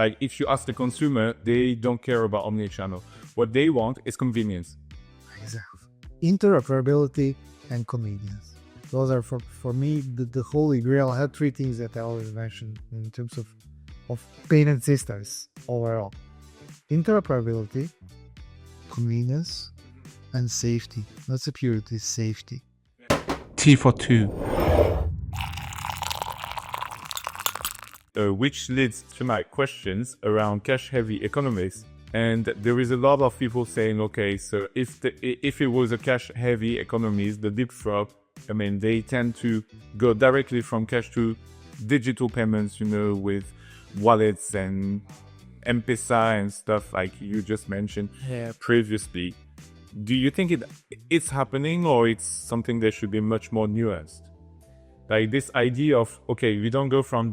Like if you ask the consumer, they don't care about omnichannel. What they want is convenience. Exactly. Interoperability and convenience. Those are for me the holy grail. I have three things that I always mention in terms of payment systems overall: interoperability, convenience, and safety. Not security, safety. T for two. Which leads to my questions around cash-heavy economies. And there is a lot of people saying, okay, so if it was a cash-heavy economies, the leapfrog, I mean, they tend to go directly from cash to digital payments, with wallets and M-Pesa and stuff like you just mentioned previously. Do you think it's happening, or it's something that should be much more nuanced? Like this idea of, okay, we don't go from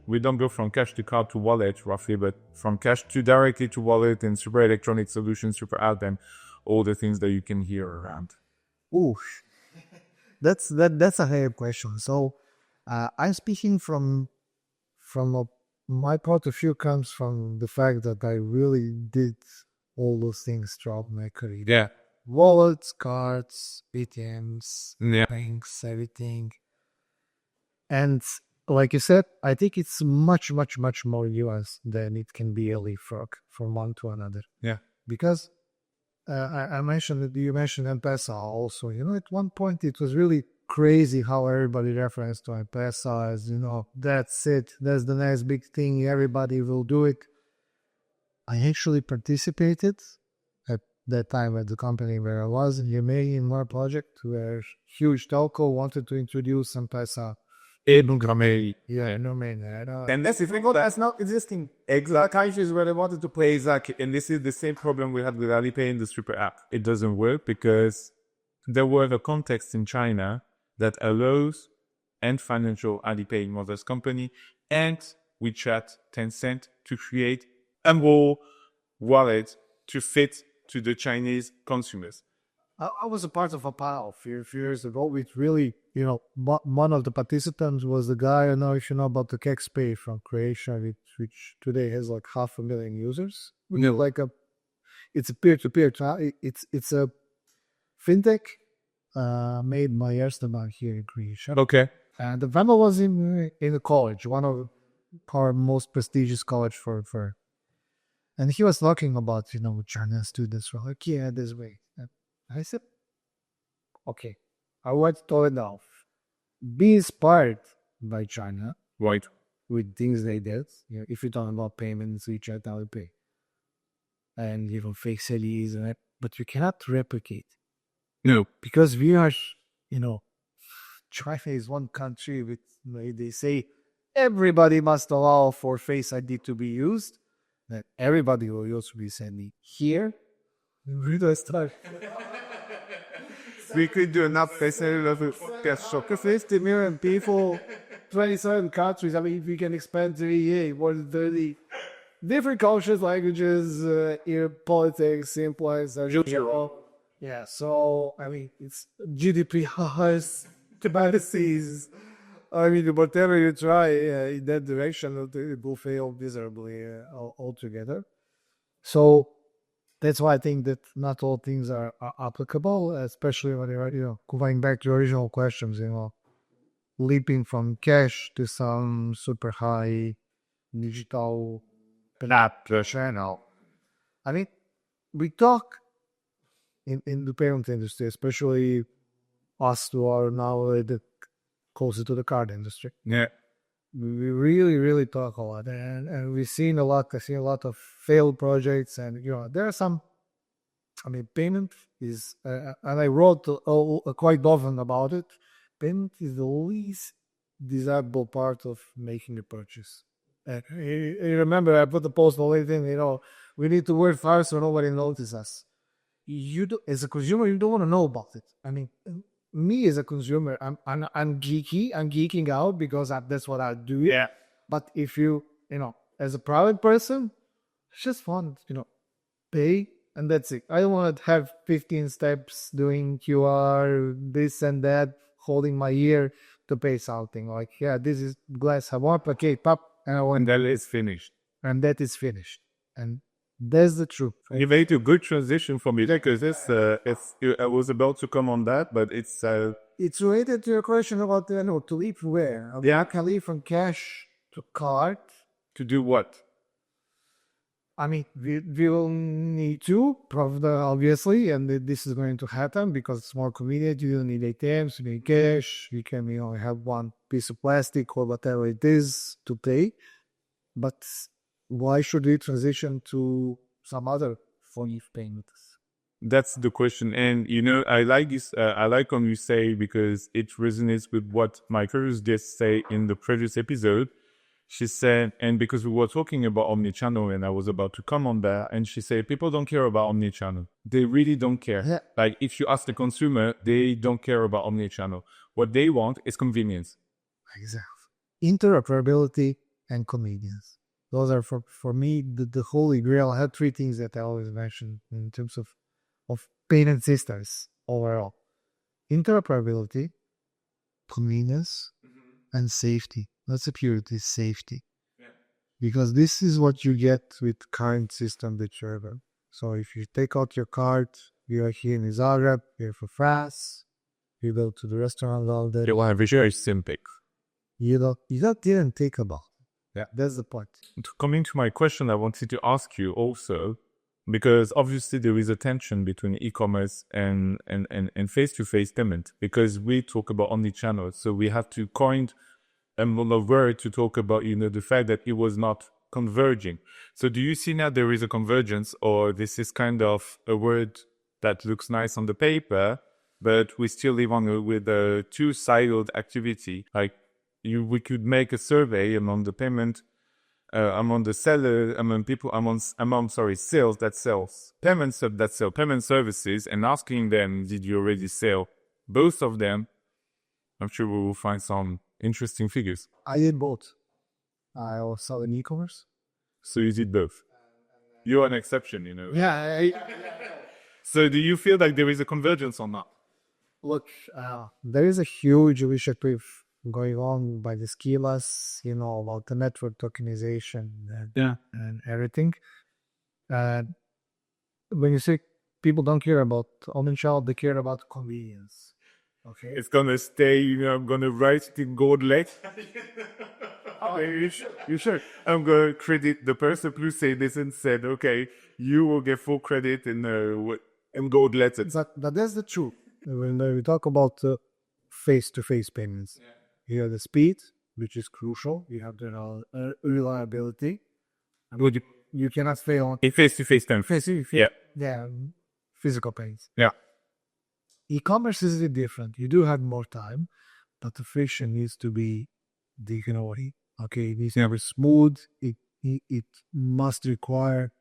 we don't go from cash to card to wallet roughly, but from cash to directly to wallet and super electronic solutions, super app, and all the things that you can hear around. Ooh, that's a hard question. So I'm speaking from my point of view comes from the fact that I really did all those things throughout my career. Yeah. Wallets, cards, ATMs, Yeah. banks, everything. And like you said, I think it's much, much, much more nuanced than it can be a leapfrog from one to another. Yeah. Because I mentioned that you mentioned M-Pesa also. At one point it was really crazy how everybody referenced to M-Pesa as, that's it. That's the next big thing. Everybody will do it. I actually participated at that time at the company where I was in EMEA in one project where huge telco wanted to introduce M-Pesa in Romania. Yeah, in Romania. And that's the thing that's not existing. Exact countries where they wanted to play exactly. And this is the same problem we had with Alipay in the super app. It doesn't work because there were the context in China that allows and financial Alipay mother's company and WeChat, Tencent to create a more wallet to fit to the Chinese consumers. I was a part of a panel a few years ago with really, one of the participants was the guy, I don't know if you know about the KexPay from Croatia, which today has like 500,000 users. No. It's a peer-to-peer, it's a fintech made by Erste Bank here in Croatia. Okay. And the panel was in a college, one of our most prestigious college for. And he was talking about, Chinese students were like, yeah, this way. I said, okay, I want to tell it now. Be inspired by China. Right. With things they did. If you're talking about payments, WeChat, Alipay. And even fake CDs and that. But you cannot replicate. No. Because we are, China is one country with, they say, everybody must allow for Face ID to be used. That everybody will also be sending here. We could do enough Face ID level 50 million people, 27 countries. I mean, if we can expand to EA, more than 30 different cultures, languages, politics, implies, yeah. So I mean, it's GDP highs, capacities. I mean, whatever you try in that direction, it will fail miserably altogether. So that's why I think that not all things are applicable, especially when you're, going back to the original questions, leaping from cash to some super high digital channel. I mean, we talk in the payment industry, especially us who are now closer to the card industry. Yeah. We really, really talk a lot, and we've seen a lot. I've seen a lot of failed projects, and there are some. I mean, payment is, and I wrote quite often about it. Payment is the least desirable part of making a purchase. And you remember, I put the post on LinkedIn. We need to work fast so nobody notices us. As a consumer, you don't want to know about it. I mean, me as a consumer, I'm geeky. I'm geeking out because that's what I do. Yeah. But if you, as a private person, it's just fun, pay and that's it. I don't want to have 15 steps doing QR, this and that, holding my ear to pay something. Like, yeah, this is glass I want. Okay, pop, and I went, that is finished. and that is finished. And that's the truth. You made a good transition for me because I was about to come on that, but it's It's related to your question about to leave where. Yeah. I can leave from cash to card. to do what? I mean, we will need to, obviously, and this is going to happen because it's more convenient. You don't need ATMs, you need cash. You can have one piece of plastic or whatever it is to pay. But why should we transition to some other form of payments? That's the question. And, I like this. I like when you say, because it resonates with what my co-host did say in the previous episode. She said, and because we were talking about omnichannel and I was about to come on there, and she said, people don't care about omnichannel. They really don't care. Yeah. Like, if you ask the consumer, they don't care about omnichannel. What they want is convenience. Exactly. Interoperability and convenience. Those are, for me, the holy grail. I have three things that I always mention in terms of payment systems overall. Interoperability, convenience, and safety. Not security, safety. Yeah. Because this is what you get with current system that you have. So if you take out your card, you are here in Zagreb, you're for France, you go to the restaurant all day. You'll have a very simple. You didn't take about. Yeah. That's the point. Coming to my question, I wanted to ask you also, because obviously there is a tension between e-commerce and face-to-face payment, because we talk about omnichannel, so we have to coin a word to talk about, the fact that it was not converging. So do you see now there is a convergence, or this is kind of a word that looks nice on the paper, but we still live with a two-sided activity? Like we could make a survey among the payment, among the seller, among people, among sales that sells, payments that sell payment services, and asking them, did you already sell? Both of them, I'm sure we will find some interesting figures. I did both. I also in e-commerce. So you did both. You're an exception, Yeah. So do you feel like there is a convergence or not? Look, there is a huge initiative going on by the schemas, about the network tokenization and everything. When you say people don't care about omnichannel, they care about convenience. Okay. It's gonna stay, I'm gonna write it in gold letters. You sure? I'm gonna credit the person who said this and said, okay, you will get full credit in gold letters. But that's the truth. When we talk about face-to-face payments, you have the speed, which is crucial. You have the reliability. You cannot fail on In face-to-face time. physical payments. Yeah. E-commerce is a bit different. You do have more time, but the friction needs to be okay, it needs to be smooth. It must require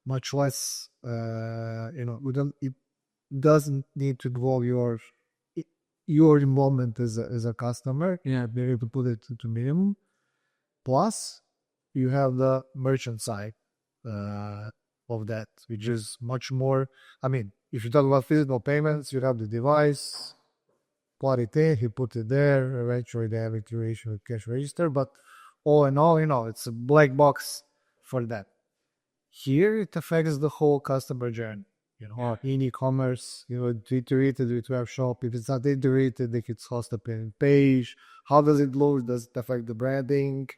much less. It doesn't need to involve your involvement as a customer. Yeah, be able to put it to minimum. Plus, you have the merchant side of that, which is much more. I mean, if you talk about physical payments, you have the device, plug it in, he put it there. Eventually, they have integration with cash register. But all in all, it's a black box for that. Here, it affects the whole customer journey. In e-commerce, it's integrated with web shop. If it's not integrated, they could host a payment page. How does it load? Does it affect the branding?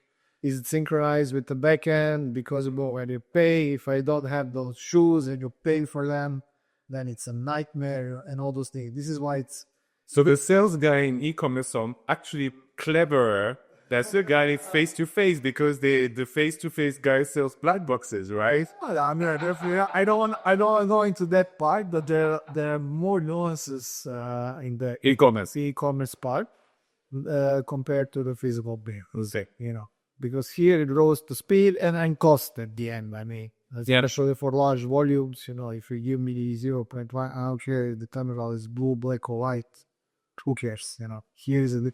Is it synchronized with the backend? Because when you pay, if I don't have those shoes and you pay for them, then it's a nightmare and all those things. This is why it's... So the sales guy in e-commerce are actually cleverer. That's the guy is face-to-face, because the face-to-face guy sells black boxes, right? I mean, I don't want to go into that part, but there are more nuances in the e-commerce part compared to the physical business, because here it goes to speed and cost at the end. I mean, especially for large volumes, if you give me 0.1, I don't care if the terminal is blue, black, or white. Who cares? Here is a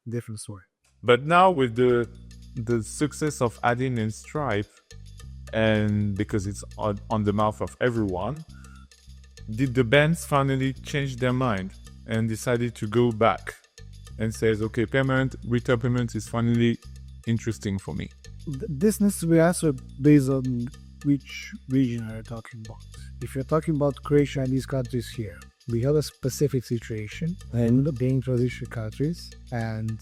different story. But now with the success of Adyen and Stripe, and because it's on the mouth of everyone, did the banks finally change their mind and decided to go back and says, okay, retail payment is finally interesting for me? This needs to be answered based on which region are you talking about. If you're talking about Croatia and these countries here, we have a specific situation and being transition countries, and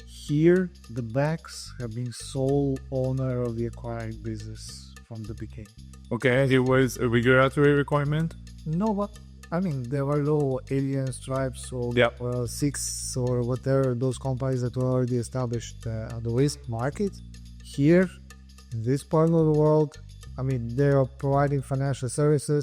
here the banks have been sole owner of the acquiring business from the beginning. Okay, and it was a regulatory requirement? No, but I mean, there were no alien stripes or Yep. Six or whatever, those companies that were already established on the risk market. Here, in this part of the world, I mean, they are providing financial services